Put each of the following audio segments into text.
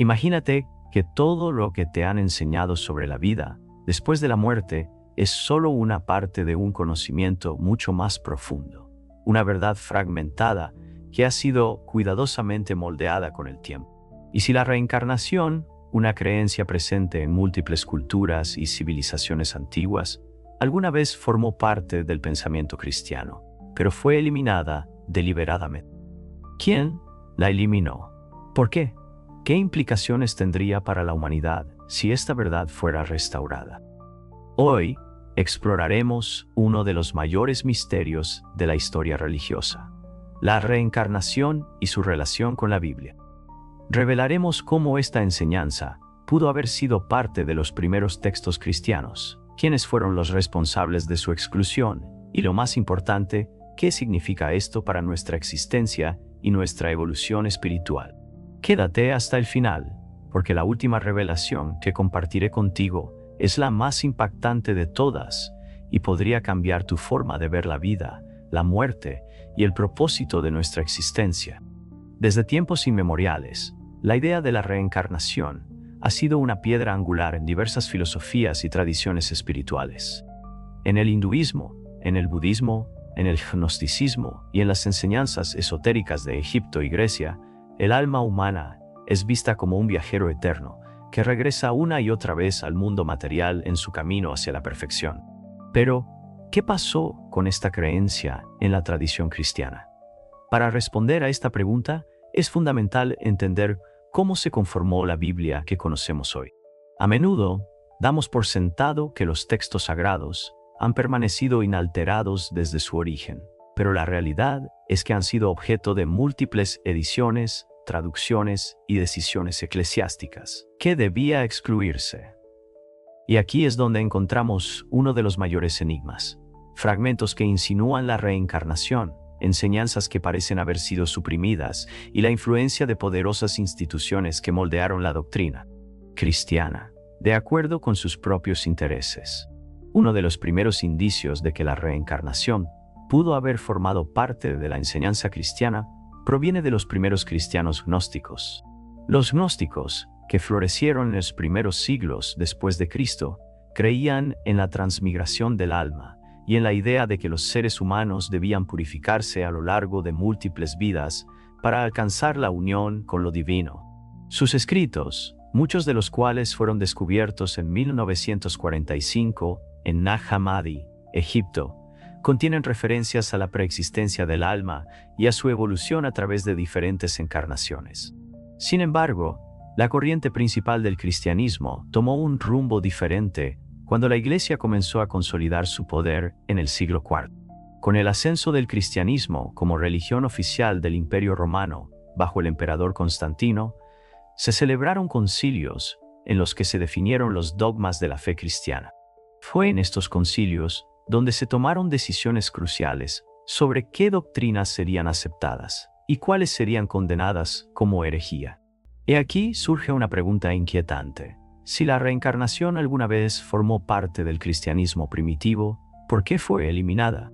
Imagínate que todo lo que te han enseñado sobre la vida después de la muerte es solo una parte de un conocimiento mucho más profundo, una verdad fragmentada que ha sido cuidadosamente moldeada con el tiempo. Y si la reencarnación, una creencia presente en múltiples culturas y civilizaciones antiguas, alguna vez formó parte del pensamiento cristiano, pero fue eliminada deliberadamente. ¿Quién la eliminó? ¿Por qué? ¿Qué implicaciones tendría para la humanidad si esta verdad fuera restaurada? Hoy exploraremos uno de los mayores misterios de la historia religiosa, la reencarnación y su relación con la Biblia. Revelaremos cómo esta enseñanza pudo haber sido parte de los primeros textos cristianos, quiénes fueron los responsables de su exclusión y, lo más importante, qué significa esto para nuestra existencia y nuestra evolución espiritual. Quédate hasta el final, porque la última revelación que compartiré contigo es la más impactante de todas y podría cambiar tu forma de ver la vida, la muerte y el propósito de nuestra existencia. Desde tiempos inmemoriales, la idea de la reencarnación ha sido una piedra angular en diversas filosofías y tradiciones espirituales. En el hinduismo, en el budismo, en el gnosticismo y en las enseñanzas esotéricas de Egipto y Grecia, el alma humana es vista como un viajero eterno que regresa una y otra vez al mundo material en su camino hacia la perfección. Pero, ¿qué pasó con esta creencia en la tradición cristiana? Para responder a esta pregunta, es fundamental entender cómo se conformó la Biblia que conocemos hoy. A menudo, damos por sentado que los textos sagrados han permanecido inalterados desde su origen, pero la realidad es que han sido objeto de múltiples ediciones, traducciones y decisiones eclesiásticas. ¿Qué debía excluirse? Y aquí es donde encontramos uno de los mayores enigmas: fragmentos que insinúan la reencarnación, enseñanzas que parecen haber sido suprimidas y la influencia de poderosas instituciones que moldearon la doctrina cristiana, de acuerdo con sus propios intereses. Uno de los primeros indicios de que la reencarnación pudo haber formado parte de la enseñanza cristiana proviene de los primeros cristianos gnósticos. Los gnósticos, que florecieron en los primeros siglos después de Cristo, creían en la transmigración del alma y en la idea de que los seres humanos debían purificarse a lo largo de múltiples vidas para alcanzar la unión con lo divino. Sus escritos, muchos de los cuales fueron descubiertos en 1945 en Nag Hammadi, Egipto, contienen referencias a la preexistencia del alma y a su evolución a través de diferentes encarnaciones. Sin embargo, la corriente principal del cristianismo tomó un rumbo diferente cuando la Iglesia comenzó a consolidar su poder en el siglo IV. Con el ascenso del cristianismo como religión oficial del Imperio Romano bajo el emperador Constantino, se celebraron concilios en los que se definieron los dogmas de la fe cristiana. Fue en estos concilios donde se tomaron decisiones cruciales sobre qué doctrinas serían aceptadas y cuáles serían condenadas como herejía. Y aquí surge una pregunta inquietante. Si la reencarnación alguna vez formó parte del cristianismo primitivo, ¿por qué fue eliminada?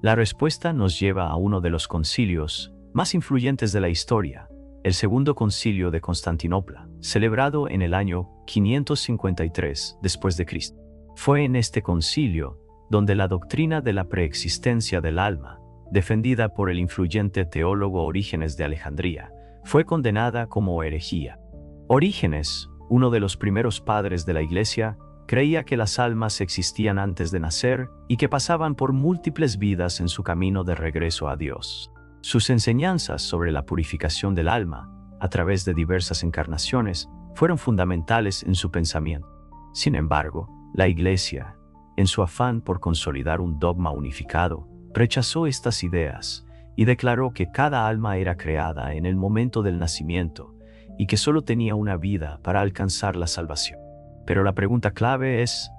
La respuesta nos lleva a uno de los concilios más influyentes de la historia, el Segundo Concilio de Constantinopla, celebrado en el año 553 después de Cristo. Fue en este concilio donde la doctrina de la preexistencia del alma, defendida por el influyente teólogo Orígenes de Alejandría, fue condenada como herejía. Orígenes, uno de los primeros padres de la Iglesia, creía que las almas existían antes de nacer y que pasaban por múltiples vidas en su camino de regreso a Dios. Sus enseñanzas sobre la purificación del alma, a través de diversas encarnaciones, fueron fundamentales en su pensamiento. Sin embargo, la Iglesia, en su afán por consolidar un dogma unificado, rechazó estas ideas y declaró que cada alma era creada en el momento del nacimiento y que solo tenía una vida para alcanzar la salvación. Pero la pregunta clave es,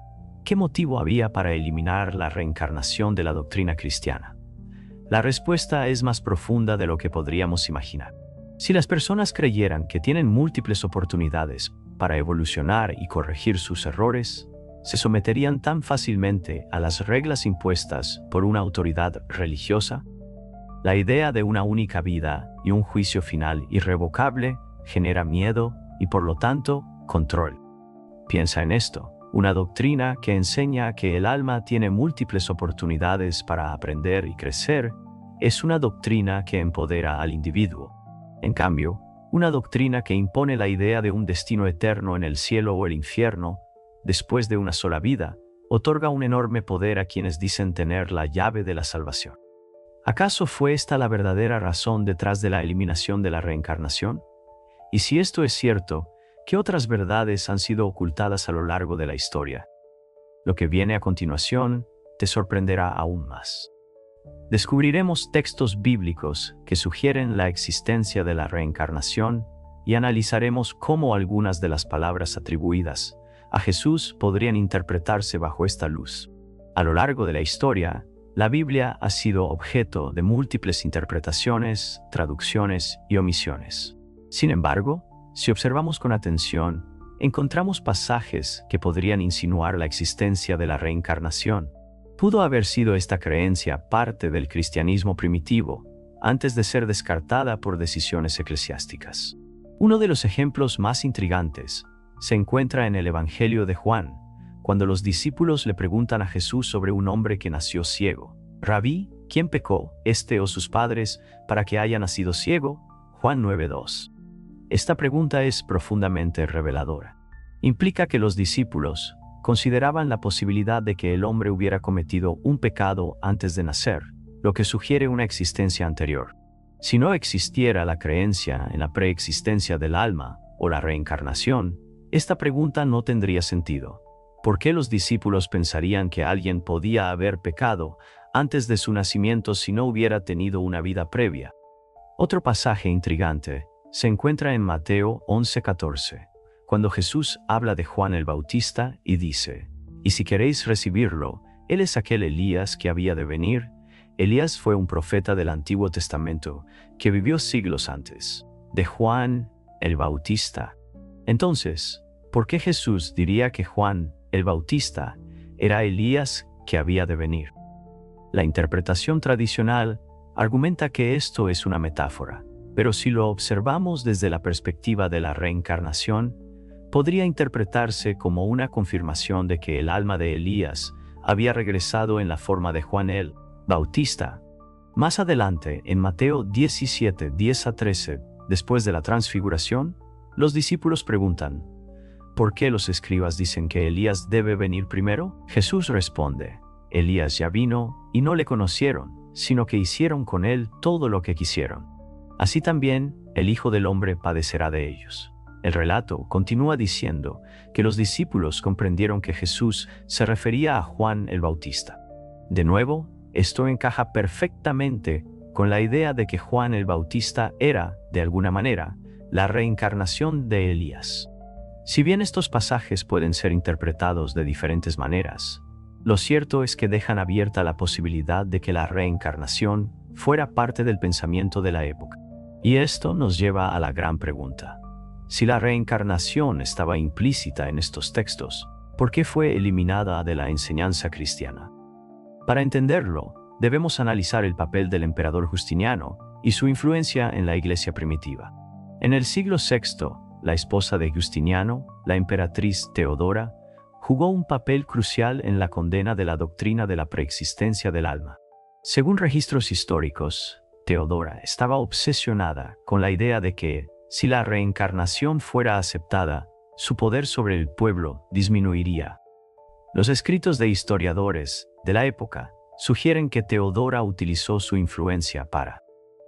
¿qué motivo había para eliminar la reencarnación de la doctrina cristiana? La respuesta es más profunda de lo que podríamos imaginar. Si las personas creyeran que tienen múltiples oportunidades para evolucionar y corregir sus errores, ¿se someterían tan fácilmente a las reglas impuestas por una autoridad religiosa? La idea de una única vida y un juicio final irrevocable genera miedo y por lo tanto, control. Piensa en esto. Una doctrina que enseña que el alma tiene múltiples oportunidades para aprender y crecer es una doctrina que empodera al individuo. En cambio, una doctrina que impone la idea de un destino eterno en el cielo o el infierno, después de una sola vida, otorga un enorme poder a quienes dicen tener la llave de la salvación. ¿Acaso fue esta la verdadera razón detrás de la eliminación de la reencarnación? Y si esto es cierto, ¿qué otras verdades han sido ocultadas a lo largo de la historia? Lo que viene a continuación te sorprenderá aún más. Descubriremos textos bíblicos que sugieren la existencia de la reencarnación y analizaremos cómo algunas de las palabras atribuidas a Jesús podrían interpretarse bajo esta luz. A lo largo de la historia, la Biblia ha sido objeto de múltiples interpretaciones, traducciones y omisiones. Sin embargo, si observamos con atención, encontramos pasajes que podrían insinuar la existencia de la reencarnación. ¿Pudo haber sido esta creencia parte del cristianismo primitivo, antes de ser descartada por decisiones eclesiásticas? Uno de los ejemplos más intrigantes se encuentra en el Evangelio de Juan, cuando los discípulos le preguntan a Jesús sobre un hombre que nació ciego. Rabí, ¿quién pecó, este o sus padres, para que haya nacido ciego? Juan 9:2. Esta pregunta es profundamente reveladora. Implica que los discípulos consideraban la posibilidad de que el hombre hubiera cometido un pecado antes de nacer, lo que sugiere una existencia anterior. Si no existiera la creencia en la preexistencia del alma o la reencarnación, esta pregunta no tendría sentido. ¿Por qué los discípulos pensarían que alguien podía haber pecado antes de su nacimiento si no hubiera tenido una vida previa? Otro pasaje intrigante se encuentra en Mateo 11:14, cuando Jesús habla de Juan el Bautista y dice: «Y si queréis recibirlo, él es aquel Elías que había de venir». Elías fue un profeta del Antiguo Testamento que vivió siglos antes de Juan el Bautista. Entonces, ¿por qué Jesús diría que Juan el Bautista era Elías que había de venir? La interpretación tradicional argumenta que esto es una metáfora, pero si lo observamos desde la perspectiva de la reencarnación, podría interpretarse como una confirmación de que el alma de Elías había regresado en la forma de Juan el Bautista. Más adelante, en Mateo 17, 10-13, después de la transfiguración, los discípulos preguntan: ¿por qué los escribas dicen que Elías debe venir primero? Jesús responde: Elías ya vino y no le conocieron, sino que hicieron con él todo lo que quisieron. Así también el Hijo del Hombre padecerá de ellos. El relato continúa diciendo que los discípulos comprendieron que Jesús se refería a Juan el Bautista. De nuevo, esto encaja perfectamente con la idea de que Juan el Bautista era, de alguna manera, la reencarnación de Elías. Si bien estos pasajes pueden ser interpretados de diferentes maneras, lo cierto es que dejan abierta la posibilidad de que la reencarnación fuera parte del pensamiento de la época. Y esto nos lleva a la gran pregunta: si la reencarnación estaba implícita en estos textos, ¿por qué fue eliminada de la enseñanza cristiana? Para entenderlo, debemos analizar el papel del emperador Justiniano y su influencia en la Iglesia primitiva. En el siglo VI, la esposa de Justiniano, la emperatriz Teodora, jugó un papel crucial en la condena de la doctrina de la preexistencia del alma. Según registros históricos, Teodora estaba obsesionada con la idea de que, si la reencarnación fuera aceptada, su poder sobre el pueblo disminuiría. Los escritos de historiadores de la época sugieren que Teodora utilizó su influencia para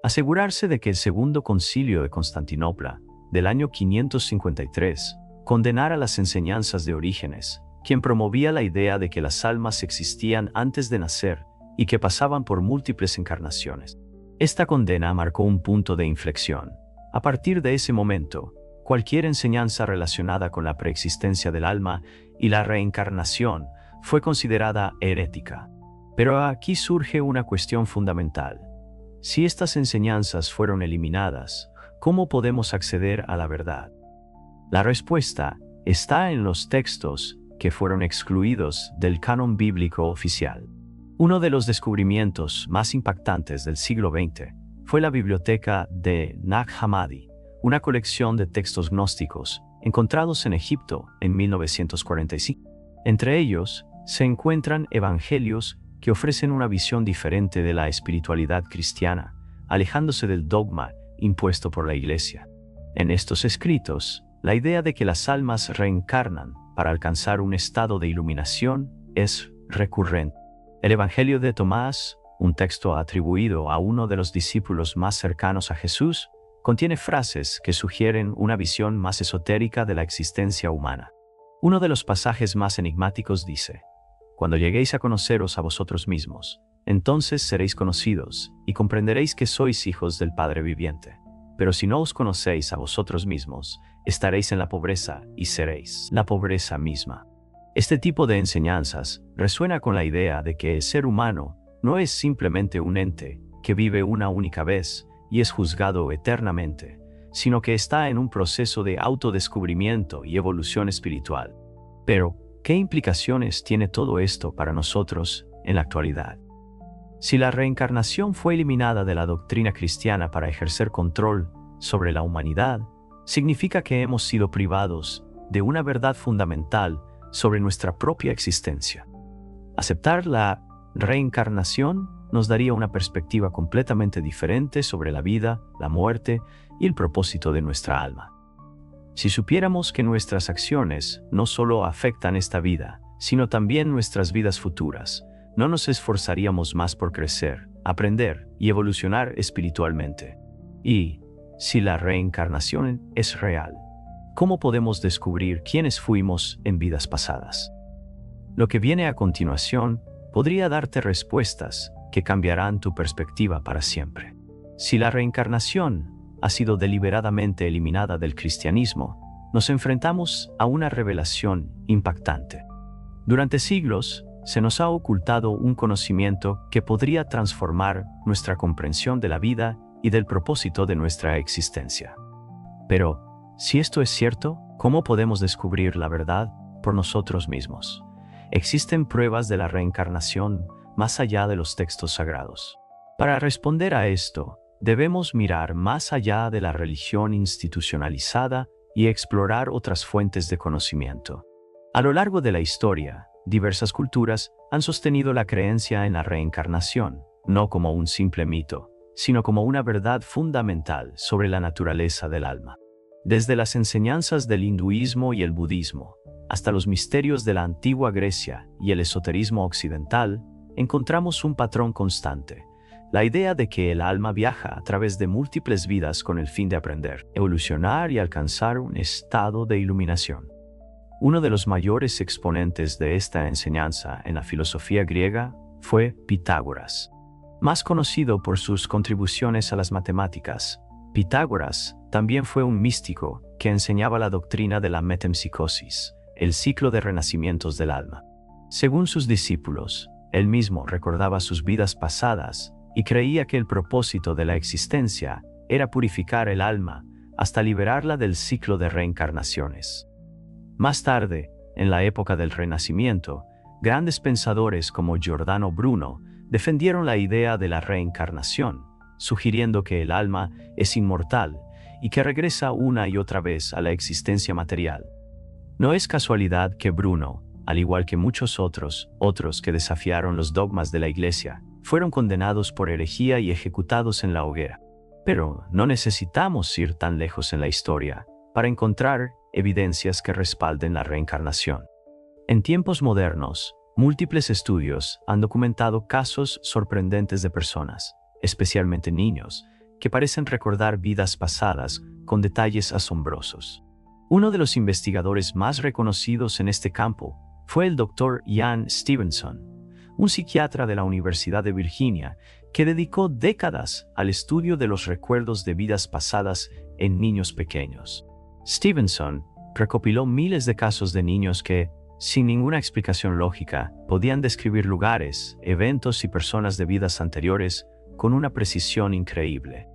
asegurarse de que el Segundo Concilio de Constantinopla, del año 553, condenara las enseñanzas de Orígenes, quien promovía la idea de que las almas existían antes de nacer y que pasaban por múltiples encarnaciones. Esta condena marcó un punto de inflexión. A partir de ese momento, cualquier enseñanza relacionada con la preexistencia del alma y la reencarnación fue considerada herética. Pero aquí surge una cuestión fundamental. Si estas enseñanzas fueron eliminadas, ¿cómo podemos acceder a la verdad? La respuesta está en los textos que fueron excluidos del canon bíblico oficial. Uno de los descubrimientos más impactantes del siglo XX fue la biblioteca de Nag Hammadi, una colección de textos gnósticos encontrados en Egipto en 1945. Entre ellos, se encuentran evangelios que ofrecen una visión diferente de la espiritualidad cristiana, alejándose del dogma impuesto por la Iglesia. En estos escritos, la idea de que las almas reencarnan para alcanzar un estado de iluminación es recurrente. El Evangelio de Tomás, un texto atribuido a uno de los discípulos más cercanos a Jesús, contiene frases que sugieren una visión más esotérica de la existencia humana. Uno de los pasajes más enigmáticos dice: «Cuando lleguéis a conoceros a vosotros mismos, entonces seréis conocidos y comprenderéis que sois hijos del Padre viviente. Pero si no os conocéis a vosotros mismos, estaréis en la pobreza y seréis la pobreza misma». Este tipo de enseñanzas resuena con la idea de que el ser humano no es simplemente un ente que vive una única vez y es juzgado eternamente, sino que está en un proceso de autodescubrimiento y evolución espiritual. Pero, ¿qué implicaciones tiene todo esto para nosotros en la actualidad? Si la reencarnación fue eliminada de la doctrina cristiana para ejercer control sobre la humanidad, significa que hemos sido privados de una verdad fundamental sobre nuestra propia existencia. Aceptar la reencarnación nos daría una perspectiva completamente diferente sobre la vida, la muerte y el propósito de nuestra alma. Si supiéramos que nuestras acciones no solo afectan esta vida, sino también nuestras vidas futuras, no nos esforzaríamos más por crecer, aprender y evolucionar espiritualmente. Y, si la reencarnación es real, ¿cómo podemos descubrir quiénes fuimos en vidas pasadas? Lo que viene a continuación podría darte respuestas que cambiarán tu perspectiva para siempre. Si la reencarnación ha sido deliberadamente eliminada del cristianismo, nos enfrentamos a una revelación impactante. Durante siglos, se nos ha ocultado un conocimiento que podría transformar nuestra comprensión de la vida y del propósito de nuestra existencia. Pero, si esto es cierto, ¿cómo podemos descubrir la verdad por nosotros mismos? ¿Existen pruebas de la reencarnación más allá de los textos sagrados? Para responder a esto, debemos mirar más allá de la religión institucionalizada y explorar otras fuentes de conocimiento. A lo largo de la historia, diversas culturas han sostenido la creencia en la reencarnación, no como un simple mito, sino como una verdad fundamental sobre la naturaleza del alma. Desde las enseñanzas del hinduismo y el budismo, hasta los misterios de la antigua Grecia y el esoterismo occidental, encontramos un patrón constante: la idea de que el alma viaja a través de múltiples vidas con el fin de aprender, evolucionar y alcanzar un estado de iluminación. Uno de los mayores exponentes de esta enseñanza en la filosofía griega fue Pitágoras. Más conocido por sus contribuciones a las matemáticas, Pitágoras también fue un místico que enseñaba la doctrina de la metempsicosis, el ciclo de renacimientos del alma. Según sus discípulos, él mismo recordaba sus vidas pasadas y creía que el propósito de la existencia era purificar el alma hasta liberarla del ciclo de reencarnaciones. Más tarde, en la época del Renacimiento, grandes pensadores como Giordano Bruno defendieron la idea de la reencarnación, sugiriendo que el alma es inmortal y que regresa una y otra vez a la existencia material. No es casualidad que Bruno, al igual que muchos otros que desafiaron los dogmas de la Iglesia, fueron condenados por herejía y ejecutados en la hoguera. Pero no necesitamos ir tan lejos en la historia para encontrar evidencias que respalden la reencarnación. En tiempos modernos, múltiples estudios han documentado casos sorprendentes de personas, especialmente niños, que parecen recordar vidas pasadas con detalles asombrosos. Uno de los investigadores más reconocidos en este campo fue el Dr. Ian Stevenson, un psiquiatra de la Universidad de Virginia que dedicó décadas al estudio de los recuerdos de vidas pasadas en niños pequeños. Stevenson recopiló miles de casos de niños que, sin ninguna explicación lógica, podían describir lugares, eventos y personas de vidas anteriores con una precisión increíble.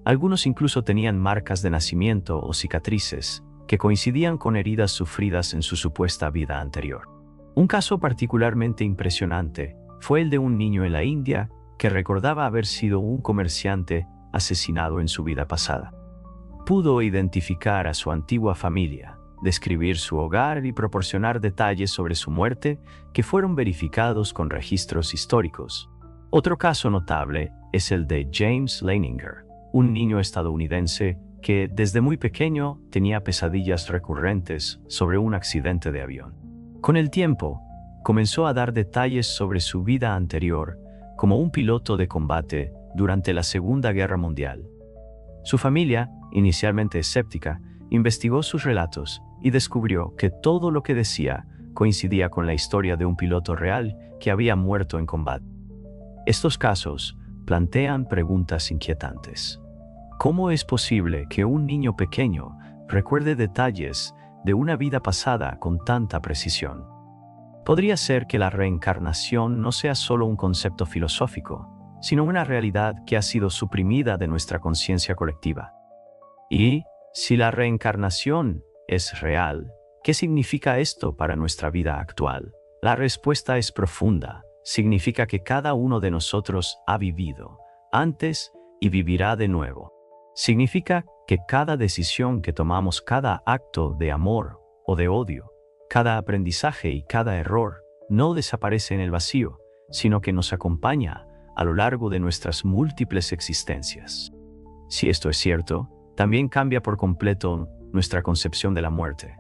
Algunos incluso tenían marcas de nacimiento o cicatrices que coincidían con heridas sufridas en su supuesta vida anterior. Un caso particularmente impresionante fue el de un niño en la India que recordaba haber sido un comerciante asesinado en su vida pasada. Pudo identificar a su antigua familia, describir su hogar y proporcionar detalles sobre su muerte que fueron verificados con registros históricos. Otro caso notable es el de James Leininger, un niño estadounidense que desde muy pequeño tenía pesadillas recurrentes sobre un accidente de avión. Con el tiempo, comenzó a dar detalles sobre su vida anterior como un piloto de combate durante la Segunda Guerra Mundial. Su familia, inicialmente escéptica, investigó sus relatos y descubrió que todo lo que decía coincidía con la historia de un piloto real que había muerto en combate. Estos casos plantean preguntas inquietantes. ¿Cómo es posible que un niño pequeño recuerde detalles de una vida pasada con tanta precisión? Podría ser que la reencarnación no sea solo un concepto filosófico, sino una realidad que ha sido suprimida de nuestra conciencia colectiva. Y, si la reencarnación es real, ¿qué significa esto para nuestra vida actual? La respuesta es profunda. Significa que cada uno de nosotros ha vivido antes y vivirá de nuevo. Significa que cada decisión que tomamos, cada acto de amor o de odio, cada aprendizaje y cada error no desaparece en el vacío, sino que nos acompaña a lo largo de nuestras múltiples existencias. Si esto es cierto, también cambia por completo nuestra concepción de la muerte.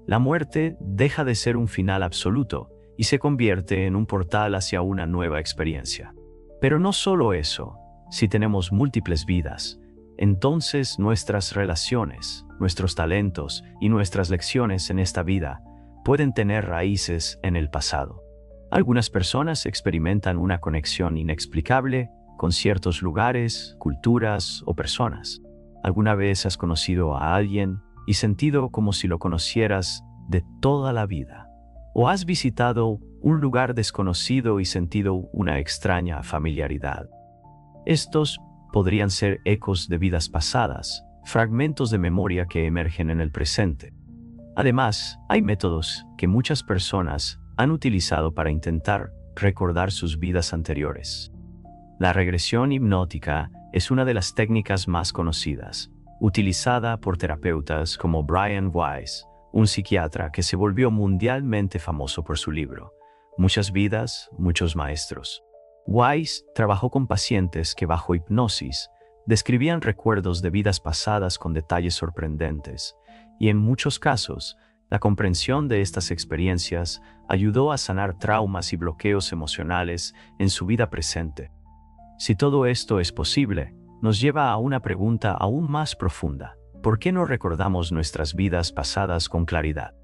La muerte deja de ser un final absoluto y se convierte en un portal hacia una nueva experiencia. Pero no solo eso, si tenemos múltiples vidas, entonces nuestras relaciones, nuestros talentos y nuestras lecciones en esta vida pueden tener raíces en el pasado. Algunas personas experimentan una conexión inexplicable con ciertos lugares, culturas o personas. ¿Alguna vez has conocido a alguien y sentido como si lo conocieras de toda la vida? ¿O has visitado un lugar desconocido y sentido una extraña familiaridad? Estos podrían ser ecos de vidas pasadas, fragmentos de memoria que emergen en el presente. Además, hay métodos que muchas personas han utilizado para intentar recordar sus vidas anteriores. La regresión hipnótica es una de las técnicas más conocidas, utilizada por terapeutas como Brian Weiss, un psiquiatra que se volvió mundialmente famoso por su libro, Muchas vidas, muchos maestros. Weiss trabajó con pacientes que bajo hipnosis describían recuerdos de vidas pasadas con detalles sorprendentes, y en muchos casos, la comprensión de estas experiencias ayudó a sanar traumas y bloqueos emocionales en su vida presente. Si todo esto es posible, nos lleva a una pregunta aún más profunda. ¿Por qué no recordamos nuestras vidas pasadas con claridad?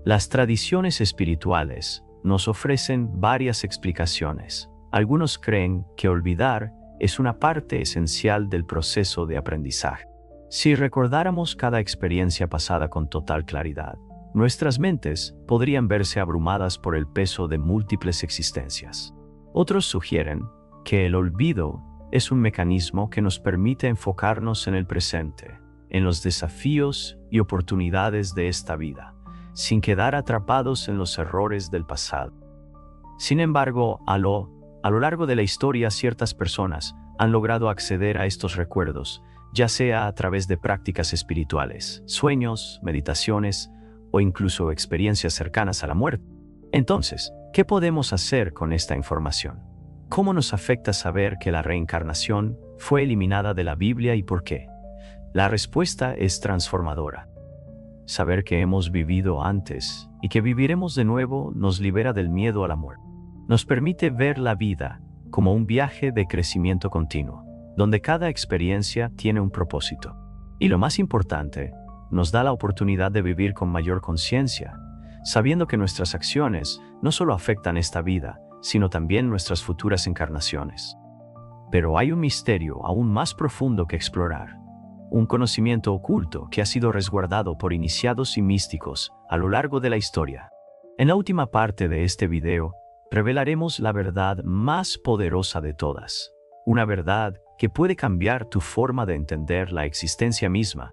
Las tradiciones espirituales nos ofrecen varias explicaciones. Algunos creen que olvidar es una parte esencial del proceso de aprendizaje. Si recordáramos cada experiencia pasada con total claridad, nuestras mentes podrían verse abrumadas por el peso de múltiples existencias. Otros sugieren que el olvido es un mecanismo que nos permite enfocarnos en el presente, en los desafíos y oportunidades de esta vida, sin quedar atrapados en los errores del pasado. Sin embargo, a lo largo de la historia, ciertas personas han logrado acceder a estos recuerdos, ya sea a través de prácticas espirituales, sueños, meditaciones o incluso experiencias cercanas a la muerte. Entonces, ¿qué podemos hacer con esta información? ¿Cómo nos afecta saber que la reencarnación fue eliminada de la Biblia y por qué? La respuesta es transformadora. Saber que hemos vivido antes y que viviremos de nuevo nos libera del miedo a la muerte. Nos permite ver la vida como un viaje de crecimiento continuo, donde cada experiencia tiene un propósito. Y lo más importante, nos da la oportunidad de vivir con mayor conciencia, sabiendo que nuestras acciones no solo afectan esta vida, sino también nuestras futuras encarnaciones. Pero hay un misterio aún más profundo que explorar, un conocimiento oculto que ha sido resguardado por iniciados y místicos a lo largo de la historia. En la última parte de este video, revelaremos la verdad más poderosa de todas, una verdad que puede cambiar tu forma de entender la existencia misma.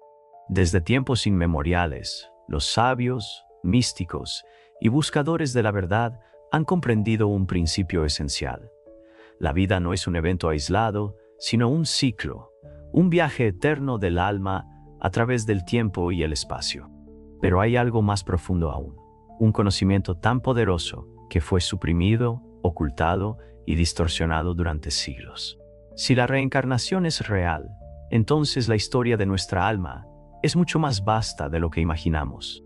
Desde tiempos inmemoriales, los sabios, místicos y buscadores de la verdad han comprendido un principio esencial. La vida no es un evento aislado, sino un ciclo, un viaje eterno del alma a través del tiempo y el espacio. Pero hay algo más profundo aún, un conocimiento tan poderoso que fue suprimido, ocultado y distorsionado durante siglos. Si la reencarnación es real, entonces la historia de nuestra alma es mucho más vasta de lo que imaginamos.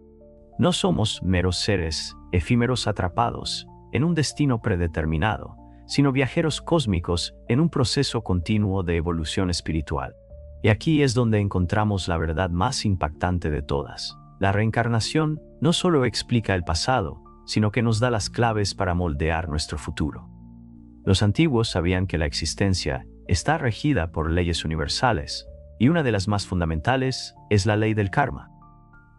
No somos meros seres efímeros atrapados en un destino predeterminado, sino viajeros cósmicos en un proceso continuo de evolución espiritual. Y aquí es donde encontramos la verdad más impactante de todas. La reencarnación no solo explica el pasado, sino que nos da las claves para moldear nuestro futuro. Los antiguos sabían que la existencia está regida por leyes universales, y una de las más fundamentales es la ley del karma.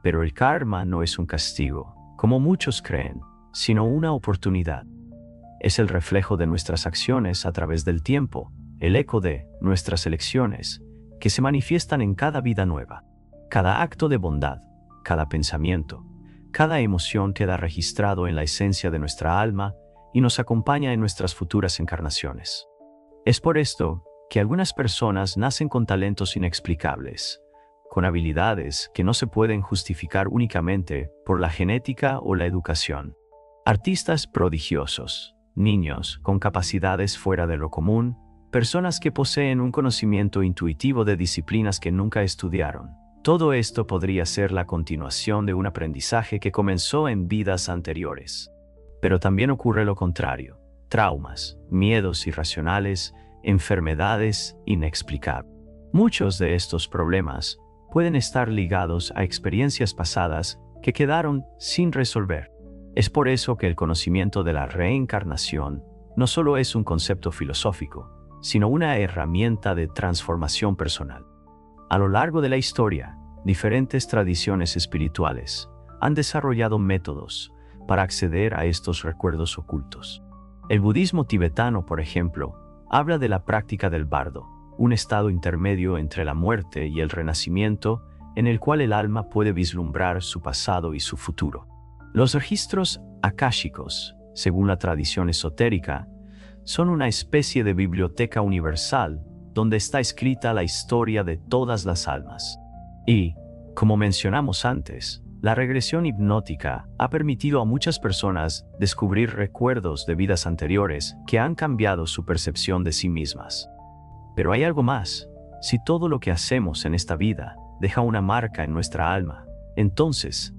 Pero el karma no es un castigo, como muchos creen, sino una oportunidad. Es el reflejo de nuestras acciones a través del tiempo, el eco de nuestras elecciones, que se manifiestan en cada vida nueva. Cada acto de bondad, cada pensamiento, cada emoción queda registrado en la esencia de nuestra alma y nos acompaña en nuestras futuras encarnaciones. Es por esto que algunas personas nacen con talentos inexplicables, con habilidades que no se pueden justificar únicamente por la genética o la educación. Artistas prodigiosos, niños con capacidades fuera de lo común, personas que poseen un conocimiento intuitivo de disciplinas que nunca estudiaron. Todo esto podría ser la continuación de un aprendizaje que comenzó en vidas anteriores. Pero también ocurre lo contrario: traumas, miedos irracionales, enfermedades inexplicables. Muchos de estos problemas pueden estar ligados a experiencias pasadas que quedaron sin resolver. Es por eso que el conocimiento de la reencarnación no solo es un concepto filosófico, sino una herramienta de transformación personal. A lo largo de la historia, diferentes tradiciones espirituales han desarrollado métodos para acceder a estos recuerdos ocultos. El budismo tibetano, por ejemplo, habla de la práctica del bardo, un estado intermedio entre la muerte y el renacimiento en el cual el alma puede vislumbrar su pasado y su futuro. Los registros akáshicos, según la tradición esotérica, son una especie de biblioteca universal donde está escrita la historia de todas las almas. Y, como mencionamos antes, la regresión hipnótica ha permitido a muchas personas descubrir recuerdos de vidas anteriores que han cambiado su percepción de sí mismas. Pero hay algo más. Si todo lo que hacemos en esta vida deja una marca en nuestra alma, entonces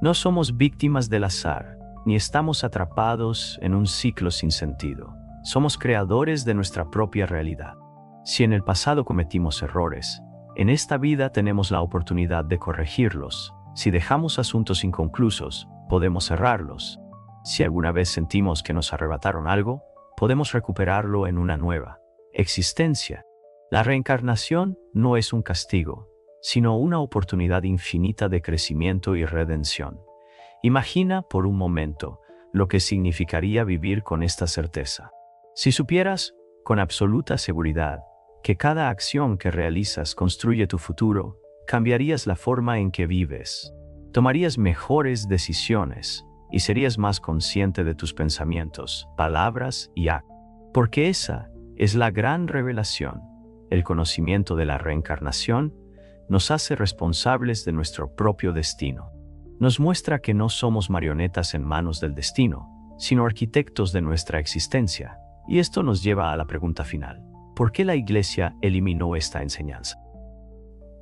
no somos víctimas del azar, ni estamos atrapados en un ciclo sin sentido. Somos creadores de nuestra propia realidad. Si en el pasado cometimos errores, en esta vida tenemos la oportunidad de corregirlos. Si dejamos asuntos inconclusos, podemos cerrarlos. Si alguna vez sentimos que nos arrebataron algo, podemos recuperarlo en una nueva existencia. La reencarnación no es un castigo, sino una oportunidad infinita de crecimiento y redención. Imagina por un momento lo que significaría vivir con esta certeza. Si supieras con absoluta seguridad que cada acción que realizas construye tu futuro, cambiarías la forma en que vives, tomarías mejores decisiones y serías más consciente de tus pensamientos, palabras y actos. Porque esa es la gran revelación. El conocimiento de la reencarnación nos hace responsables de nuestro propio destino. Nos muestra que no somos marionetas en manos del destino, sino arquitectos de nuestra existencia. Y esto nos lleva a la pregunta final: ¿por qué la Iglesia eliminó esta enseñanza?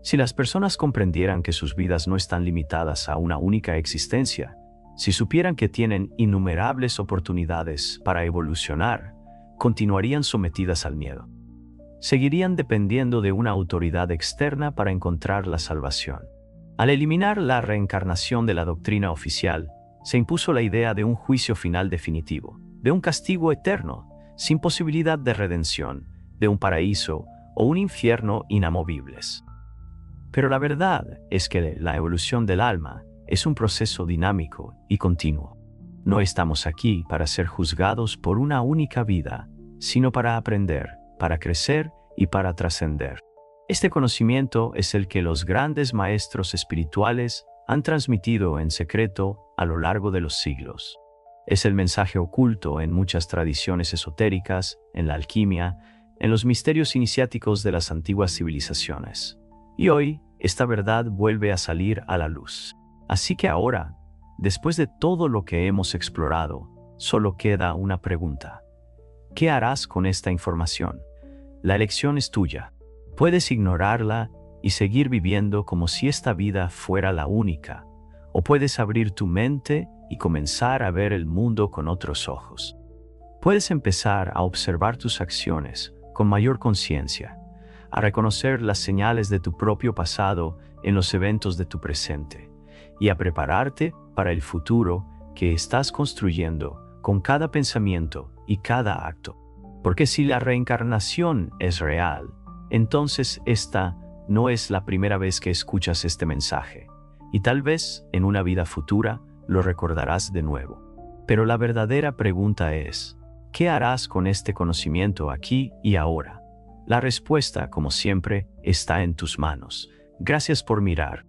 Si las personas comprendieran que sus vidas no están limitadas a una única existencia, si supieran que tienen innumerables oportunidades para evolucionar, continuarían sometidas al miedo. Seguirían dependiendo de una autoridad externa para encontrar la salvación. Al eliminar la reencarnación de la doctrina oficial, se impuso la idea de un juicio final definitivo, de un castigo eterno, sin posibilidad de redención, de un paraíso o un infierno inamovibles. Pero la verdad es que la evolución del alma es un proceso dinámico y continuo. No estamos aquí para ser juzgados por una única vida, sino para aprender, para crecer y para trascender. Este conocimiento es el que los grandes maestros espirituales han transmitido en secreto a lo largo de los siglos. Es el mensaje oculto en muchas tradiciones esotéricas, en la alquimia, en los misterios iniciáticos de las antiguas civilizaciones. Y hoy, esta verdad vuelve a salir a la luz. Así que ahora, después de todo lo que hemos explorado, solo queda una pregunta. ¿Qué harás con esta información? La elección es tuya. Puedes ignorarla y seguir viviendo como si esta vida fuera la única, o puedes abrir tu mente y comenzar a ver el mundo con otros ojos. Puedes empezar a observar tus acciones con mayor conciencia, a reconocer las señales de tu propio pasado en los eventos de tu presente y a prepararte para el futuro que estás construyendo con cada pensamiento y cada acto. Porque si la reencarnación es real, entonces esta no es la primera vez que escuchas este mensaje, y tal vez en una vida futura lo recordarás de nuevo. Pero la verdadera pregunta es, ¿qué harás con este conocimiento aquí y ahora? La respuesta, como siempre, está en tus manos. Gracias por mirar.